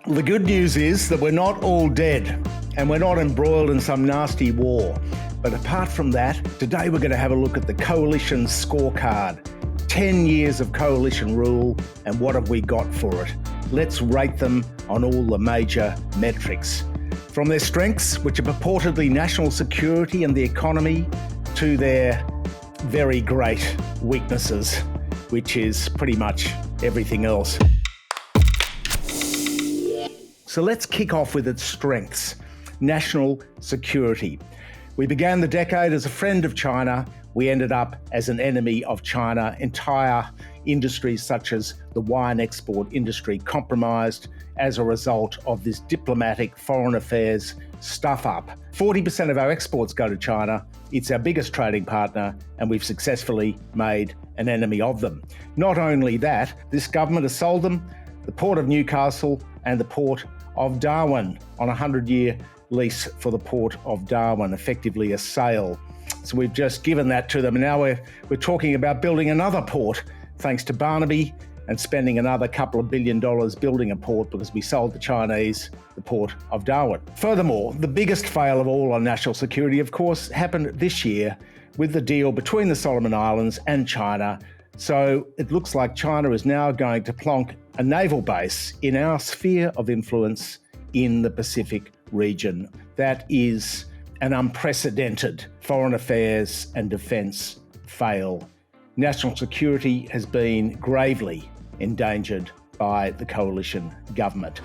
The good news is that we're not all dead and we're not embroiled in some nasty war. But apart from that, today we're going to have a look at the coalition's scorecard. 10 years of coalition rule and what have we got for it? Let's rate them on all the major metrics. From their strengths, which are purportedly national security and the economy, to their very great weaknesses, which is pretty much everything else. So let's kick off with its strengths. National security. We began the decade as a friend of China. We ended up as an enemy of China. Entire industries such as the wine export industry compromised as a result of this diplomatic foreign affairs stuff up. 40% of our exports go to China. It's our biggest trading partner, and we've successfully made an enemy of them. Not only that, this government has sold them the Port of Newcastle and the Port of Darwin on a 100-year lease for the Port of Darwin, effectively a sale. So we've just given that to them. And now we're talking about building another port, thanks to Barnaby, and spending another couple of $1 billion building a port because we sold the Chinese the Port of Darwin. Furthermore, the biggest fail of all on national security, of course, happened this year with the deal between the Solomon Islands and China. So it looks like China is now going to plonk a naval base in our sphere of influence in the Pacific region. That is an unprecedented foreign affairs and defence fail. National security has been gravely endangered by the coalition government.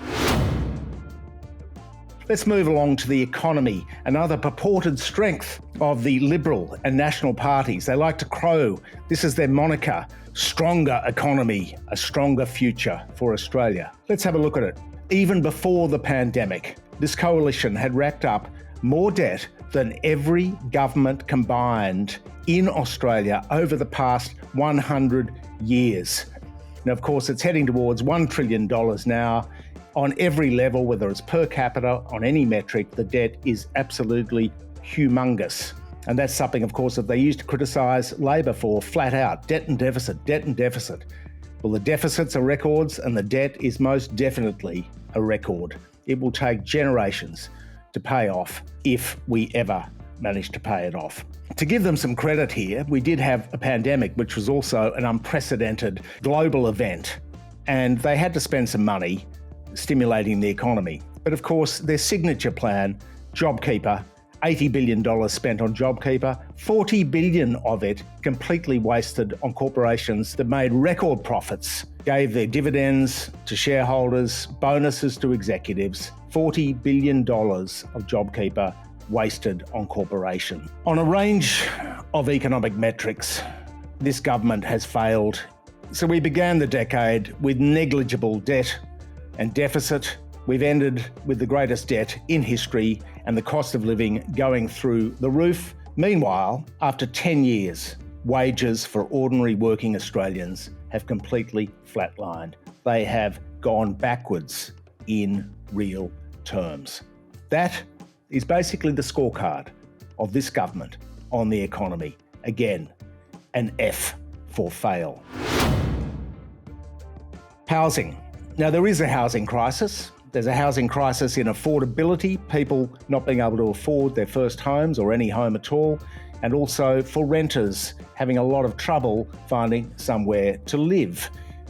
Let's move along to the economy, another purported strength of the Liberal and National parties. They like to crow. This is their moniker: stronger economy, a stronger future for Australia. Let's have a look at it. Even before the pandemic, this coalition had racked up more debt than every government combined in Australia over the past 100 years. Now, of course, it's heading towards $1 trillion now. On every level, whether it's per capita, on any metric, the debt is absolutely humongous. And that's something, of course, that they used to criticise Labor for flat out: debt and deficit, debt and deficit. Well, the deficits are records and the debt is most definitely a record. It will take generations to pay off if we ever manage to pay it off. To give them some credit here, we did have a pandemic, which was also an unprecedented global event, and they had to spend some money stimulating the economy. But of course, their signature plan, JobKeeper, $80 billion spent on JobKeeper, $40 billion of it completely wasted on corporations that made record profits, gave their dividends to shareholders, bonuses to executives. $40 billion of JobKeeper wasted on corporation. On a range of economic metrics, this government has failed. So we began the decade with negligible debt and deficit. We've ended with the greatest debt in history and the cost of living going through the roof. Meanwhile, after 10 years, wages for ordinary working Australians have completely flatlined. They have gone backwards in real terms. That is basically the scorecard of this government on the economy. Again, an F for fail. Housing. Now, there is a housing crisis. There's a housing crisis in affordability, people not being able to afford their first homes or any home at all, and also for renters having a lot of trouble finding somewhere to live.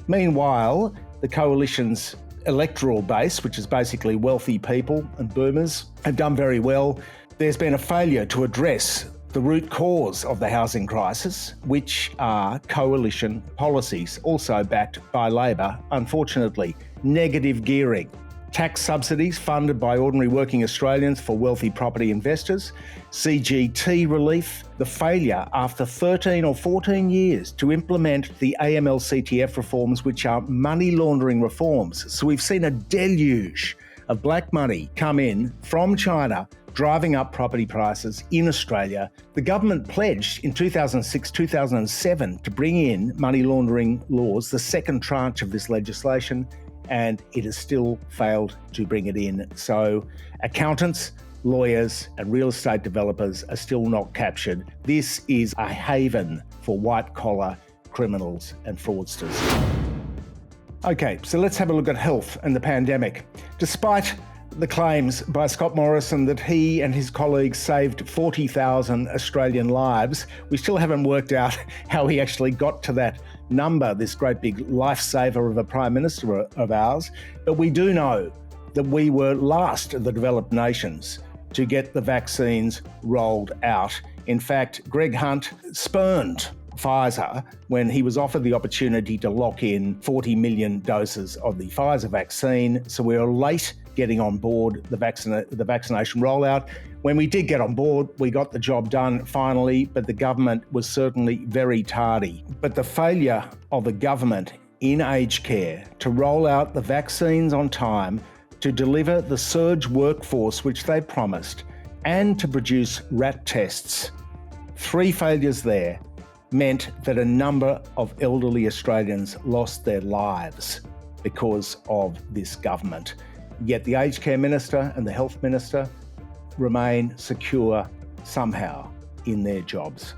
Meanwhile, the coalition's electoral base, which is basically wealthy people and boomers, have done very well. There's been a failure to address the root cause of the housing crisis, which are coalition policies, also backed by Labor, unfortunately. Negative gearing, tax subsidies funded by ordinary working Australians for wealthy property investors, CGT relief, the failure after 13 or 14 years to implement the AML-CTF reforms, which are money laundering reforms. So we've seen a deluge of black money come in from China, driving up property prices in Australia. The government pledged in 2006-2007 to bring in money laundering laws, the second tranche of this legislation, and it has still failed to bring it in. So accountants, lawyers and real estate developers are still not captured. This is a haven for white-collar criminals and fraudsters. Okay, so let's have a look at health and the pandemic. Despite the claims by Scott Morrison that he and his colleagues saved 40,000 Australian lives, we still haven't worked out how he actually got to that number, this great big lifesaver of a Prime Minister of ours. But we do know that we were last of the developed nations to get the vaccines rolled out. In fact, Greg Hunt spurned Pfizer when he was offered the opportunity to lock in 40 million doses of the Pfizer vaccine. So we were late getting on board the vaccination rollout. When we did get on board, we got the job done finally, but the government was certainly very tardy. But the failure of the government in aged care to roll out the vaccines on time, to deliver the surge workforce which they promised, and to produce rat tests, 3 failures there, meant that a number of elderly Australians lost their lives because of this government. Yet the aged care minister and the health minister remain secure somehow in their jobs.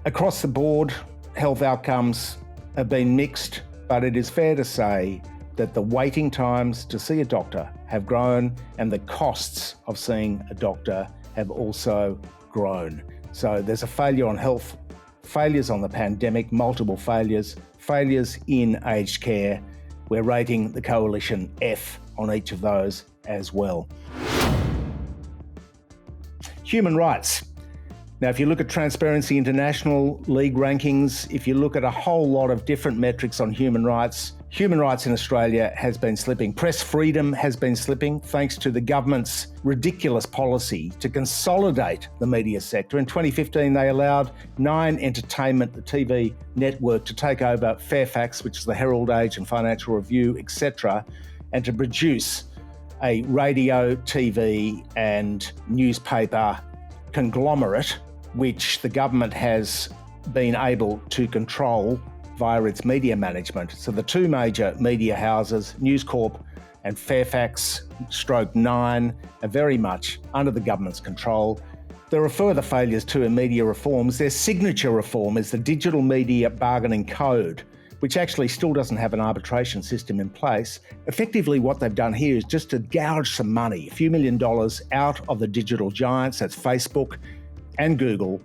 Across the board, health outcomes have been mixed, but it is fair to say that the waiting times to see a doctor have grown and the costs of seeing a doctor have also grown. So there's a failure on health, failures on the pandemic, multiple failures in aged care. We're rating the coalition F on each of those as well. Human rights. Now, if you look at Transparency International League rankings, if you look at a whole lot of different metrics on human rights in Australia has been slipping. Press freedom has been slipping thanks to the government's ridiculous policy to consolidate the media sector. In 2015, they allowed Nine Entertainment, the TV network, to take over Fairfax, which is the Herald Age and Financial Review, etc., and to produce a radio, TV and newspaper conglomerate, which the government has been able to control via its media management. So the 2 major media houses, News Corp and Fairfax/Nine, are very much under the government's control. There are further failures too in media reforms. Their signature reform is the Digital Media Bargaining Code, which actually still doesn't have an arbitration system in place. Effectively, what they've done here is just to gouge some money, a few $1 million out of the digital giants, that's Facebook and Google,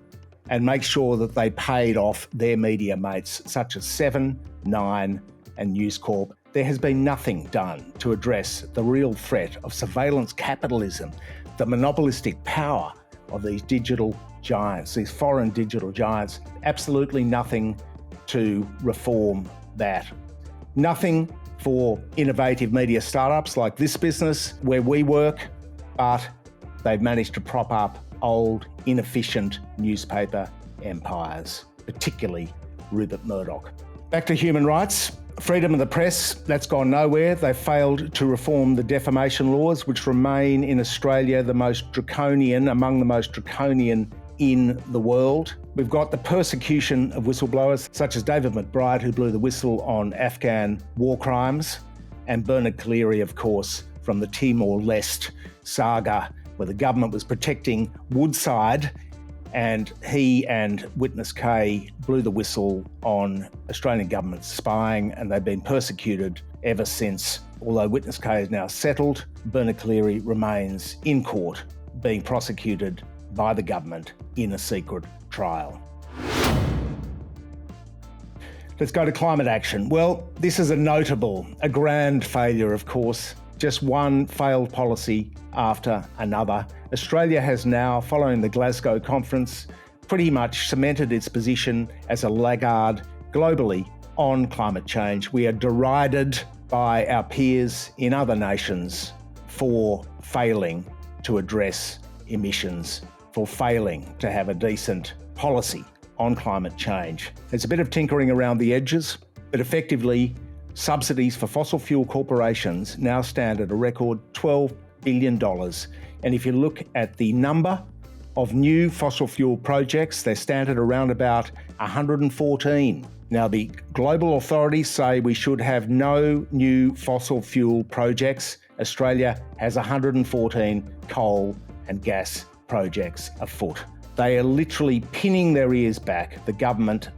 and make sure that they paid off their media mates such as Seven, Nine and News Corp. There has been nothing done to address the real threat of surveillance capitalism, the monopolistic power of these digital giants, these foreign digital giants. Absolutely nothing to reform that. Nothing for innovative media startups like this business where we work, but they've managed to prop up old, inefficient newspaper empires, particularly Rupert Murdoch. Back to human rights. Freedom of the press, that's gone nowhere. They failed to reform the defamation laws, which remain in Australia among the most draconian in the world. We've got the persecution of whistleblowers, such as David McBride, who blew the whistle on Afghan war crimes, and Bernard Collaery, of course, from the Timor-Leste saga, where the government was protecting Woodside, and he and Witness K blew the whistle on Australian government spying, and they've been persecuted ever since. Although Witness K is now settled, Bernard Collaery remains in court, being prosecuted by the government in a secret trial. Let's go to climate action. Well, this is a grand failure, of course. Just one failed policy after another. Australia has now, following the Glasgow conference, pretty much cemented its position as a laggard globally on climate change. We are derided by our peers in other nations for failing to address emissions, for failing to have a decent policy on climate change. There's a bit of tinkering around the edges, but effectively, subsidies for fossil fuel corporations now stand at a record $12 billion. And if you look at the number of new fossil fuel projects, they stand at around about 114. Now, the global authorities say we should have no new fossil fuel projects. Australia has 114 coal and gas projects afoot. They are literally pinning their ears back, the government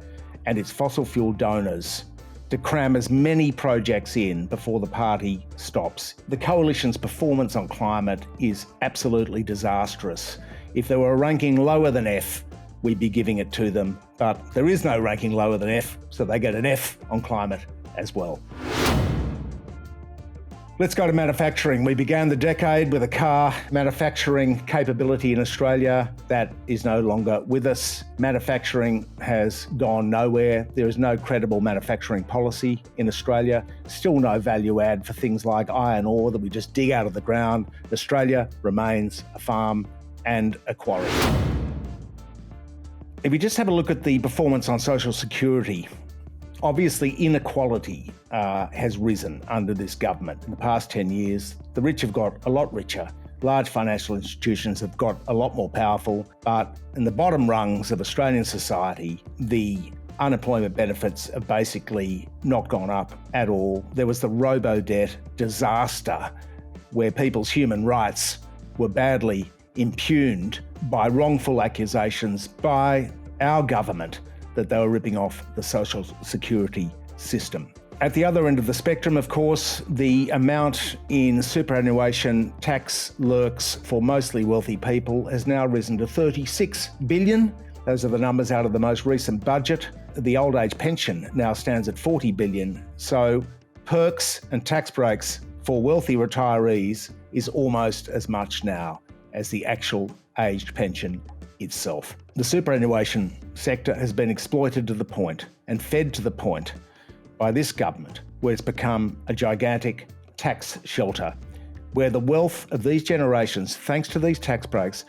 and its fossil fuel donors, to cram as many projects in before the party stops. The coalition's performance on climate is absolutely disastrous. If there were a ranking lower than F, we'd be giving it to them, but there is no ranking lower than F, so they get an F on climate as well. Let's go to manufacturing. We began the decade with a car manufacturing capability in Australia that is no longer with us. Manufacturing has gone nowhere. There is no credible manufacturing policy in Australia. Still no value add for things like iron ore that we just dig out of the ground. Australia remains a farm and a quarry. If you just have a look at the performance on social security, obviously inequality has risen under this government. In the past 10 years, the rich have got a lot richer. Large financial institutions have got a lot more powerful, but in the bottom rungs of Australian society, the unemployment benefits have basically not gone up at all. There was the robo-debt disaster where people's human rights were badly impugned by wrongful accusations by our government that they were ripping off the social security system. At the other end of the spectrum, of course, the amount in superannuation tax lurks for mostly wealthy people has now risen to 36 billion. Those are the numbers out of the most recent budget. The old age pension now stands at 40 billion. So perks and tax breaks for wealthy retirees is almost as much now as the actual aged pension itself. The superannuation sector has been exploited to the point and fed to the point by this government where it's become a gigantic tax shelter, where the wealth of these generations, thanks to these tax breaks,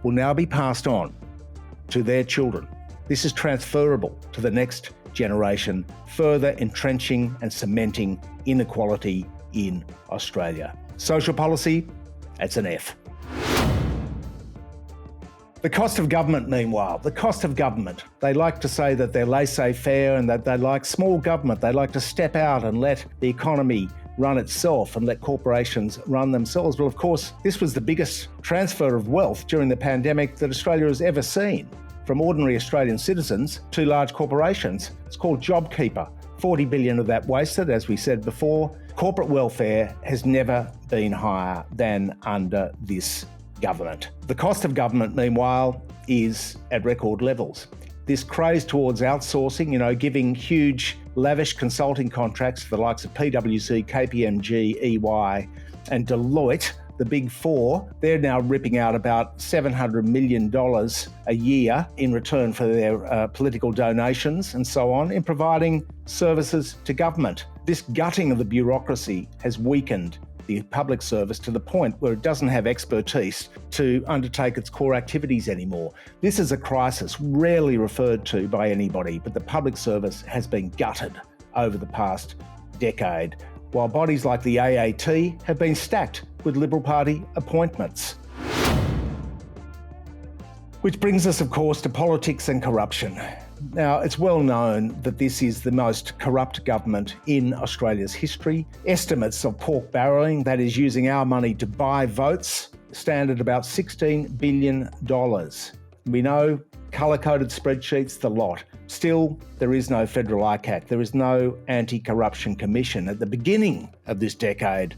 will now be passed on to their children. This is transferable to the next generation, further entrenching and cementing inequality in Australia. Social policy, that's an F. The cost of government, meanwhile, the cost of government. They like to say that they're laissez-faire and that they like small government. They like to step out and let the economy run itself and let corporations run themselves. Well, of course, this was the biggest transfer of wealth during the pandemic that Australia has ever seen, from ordinary Australian citizens to large corporations. It's called JobKeeper. 40 billion of that wasted, as we said before. Corporate welfare has never been higher than under this government. The cost of government, meanwhile, is at record levels. This craze towards outsourcing, giving huge, lavish consulting contracts for the likes of PwC, KPMG, EY, and Deloitte, the big four, they're now ripping out about $700 million a year in return for their political donations and so on, in providing services to government. This gutting of the bureaucracy has weakened the public service to the point where it doesn't have expertise to undertake its core activities anymore. This is a crisis rarely referred to by anybody, but the public service has been gutted over the past decade, while bodies like the AAT have been stacked with Liberal Party appointments. Which brings us, of course, to politics and corruption. Now, it's well known that this is the most corrupt government in Australia's history. Estimates of pork barrelling, that is using our money to buy votes, stand at about $16 billion. We know colour-coded spreadsheets, the lot. Still, there is no federal ICAC. There is no anti-corruption commission. At the beginning of this decade,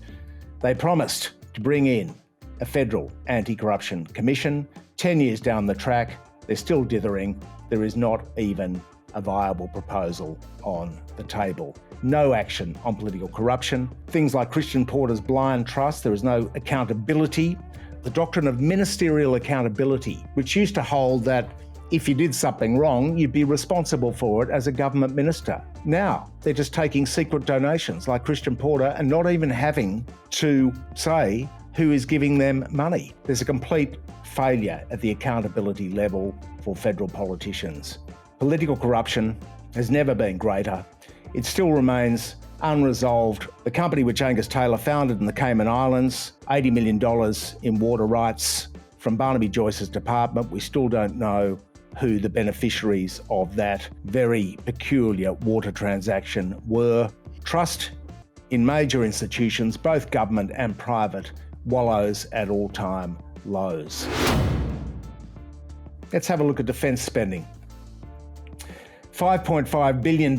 they promised to bring in a federal anti-corruption commission. 10 years down the track, they're still dithering. There is not even a viable proposal on the table. No action on political corruption. Things like Christian Porter's blind trust, there is no accountability. The doctrine of ministerial accountability, which used to hold that if you did something wrong, you'd be responsible for it as a government minister. Now, they're just taking secret donations like Christian Porter and not even having to say who is giving them money. There's a complete failure at the accountability level for federal politicians. Political corruption has never been greater. It still remains unresolved. The company which Angus Taylor founded in the Cayman Islands, $80 million in water rights from Barnaby Joyce's department. We still don't know who the beneficiaries of that very peculiar water transaction were. Trust in major institutions, both government and private, wallows at all-time lows. Let's have a look at defence spending. $5.5 billion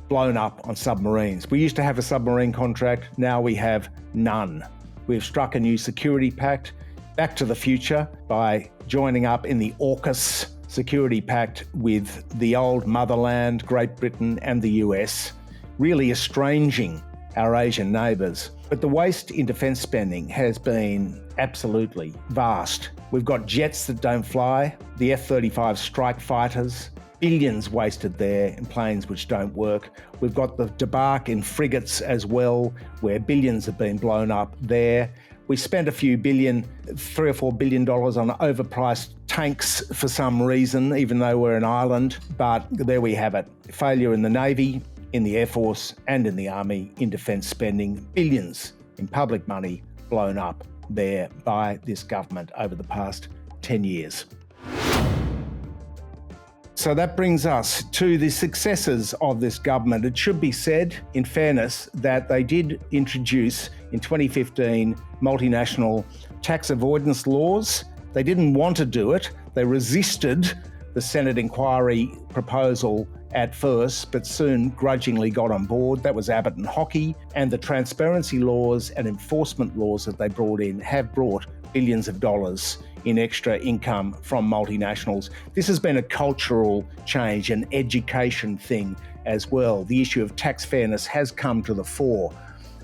blown up on submarines. We used to have a submarine contract, now we have none. We've struck a new security pact, Back to the Future, by joining up in the AUKUS security pact with the old motherland, Great Britain and the US, really estranging our Asian neighbours. But the waste in defence spending has been absolutely vast. We've got jets that don't fly, the F-35 strike fighters, billions wasted there in planes which don't work. We've got the debark in frigates as well, where billions have been blown up there. We spent a few billion, $3 or $4 billion on overpriced tanks for some reason, even though we're an island. But there we have it. Failure in the Navy, in the Air Force and in the Army in defence spending. Billions in public money blown up there by this government over the past 10 years. So that brings us to the successes of this government. It should be said, in fairness, that they did introduce in 2015 multinational tax avoidance laws. They didn't want to do it. They resisted the Senate inquiry proposal at first, but soon grudgingly got on board. That was Abbott and Hockey. And the transparency laws and enforcement laws that they brought in have brought billions of dollars in extra income from multinationals. This has been a cultural change, an education thing as well. The issue of tax fairness has come to the fore,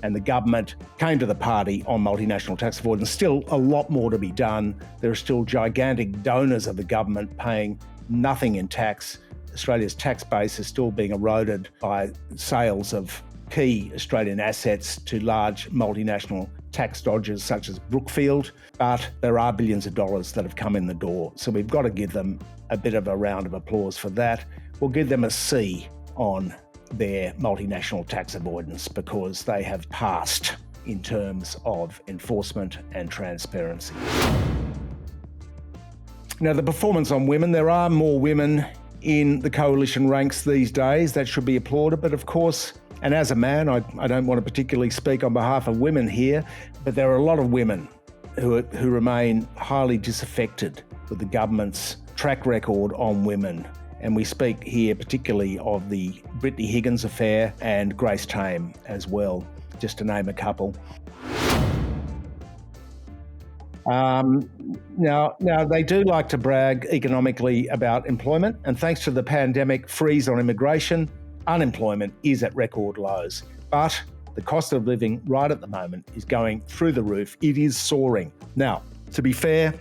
and the government came to the party on multinational tax avoidance. Still a lot more to be done. There are still gigantic donors of the government paying nothing in tax. Australia's tax base is still being eroded by sales of key Australian assets to large multinational tax dodgers such as Brookfield, but there are billions of dollars that have come in the door. So we've got to give them a bit of a round of applause for that. We'll give them a C on their multinational tax avoidance because they have passed in terms of enforcement and transparency. Now, the performance on women, there are more women in the coalition ranks these days. That should be applauded, but of course, and as a man, I don't want to particularly speak on behalf of women here, but there are a lot of women who remain highly disaffected with the government's track record on women. And we speak here particularly of the Brittany Higgins affair and Grace Tame as well, just to name a couple. Now they do like to brag economically about employment, and thanks to the pandemic freeze on immigration, unemployment is at record lows. But the cost of living right at the moment is going through the roof. It is soaring. Now, to be fair,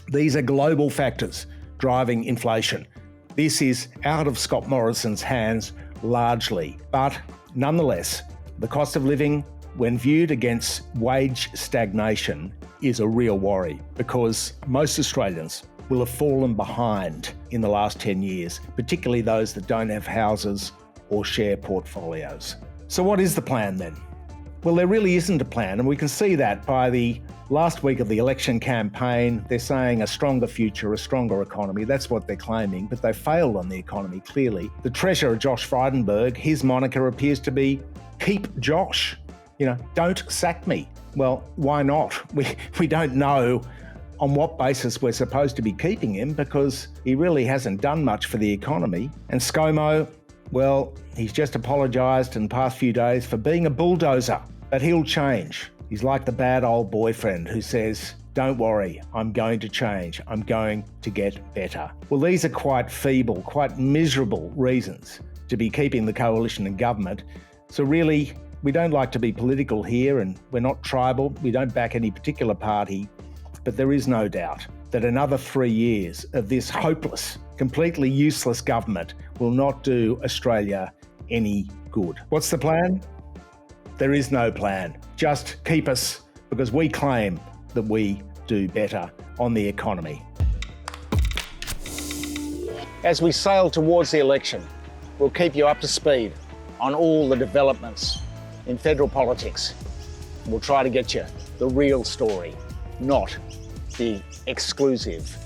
these are global factors driving inflation. This is out of Scott Morrison's hands largely. But nonetheless, the cost of living, when viewed against wage stagnation, is a real worry because most Australians will have fallen behind in the last 10 years, particularly those that don't have houses or share portfolios. So what is the plan then? Well, there really isn't a plan, and we can see that by the last week of the election campaign. They're saying a stronger future, a stronger economy. That's what they're claiming, but they failed on the economy, clearly. The Treasurer, Josh Frydenberg, his moniker appears to be Keep Josh. Don't sack me. Well, why not? We don't know on what basis we're supposed to be keeping him because he really hasn't done much for the economy. And ScoMo, well, he's just apologised in the past few days for being a bulldozer, but he'll change. He's like the bad old boyfriend who says, don't worry, I'm going to change. I'm going to get better. Well, these are quite feeble, quite miserable reasons to be keeping the coalition in government. So really, we don't like to be political here, and we're not tribal. We don't back any particular party. But there is no doubt that another 3 years of this hopeless, completely useless government will not do Australia any good. What's the plan? There is no plan. Just keep us because we claim that we do better on the economy. As we sail towards the election, we'll keep you up to speed on all the developments in federal politics. We'll try to get you the real story, not the exclusive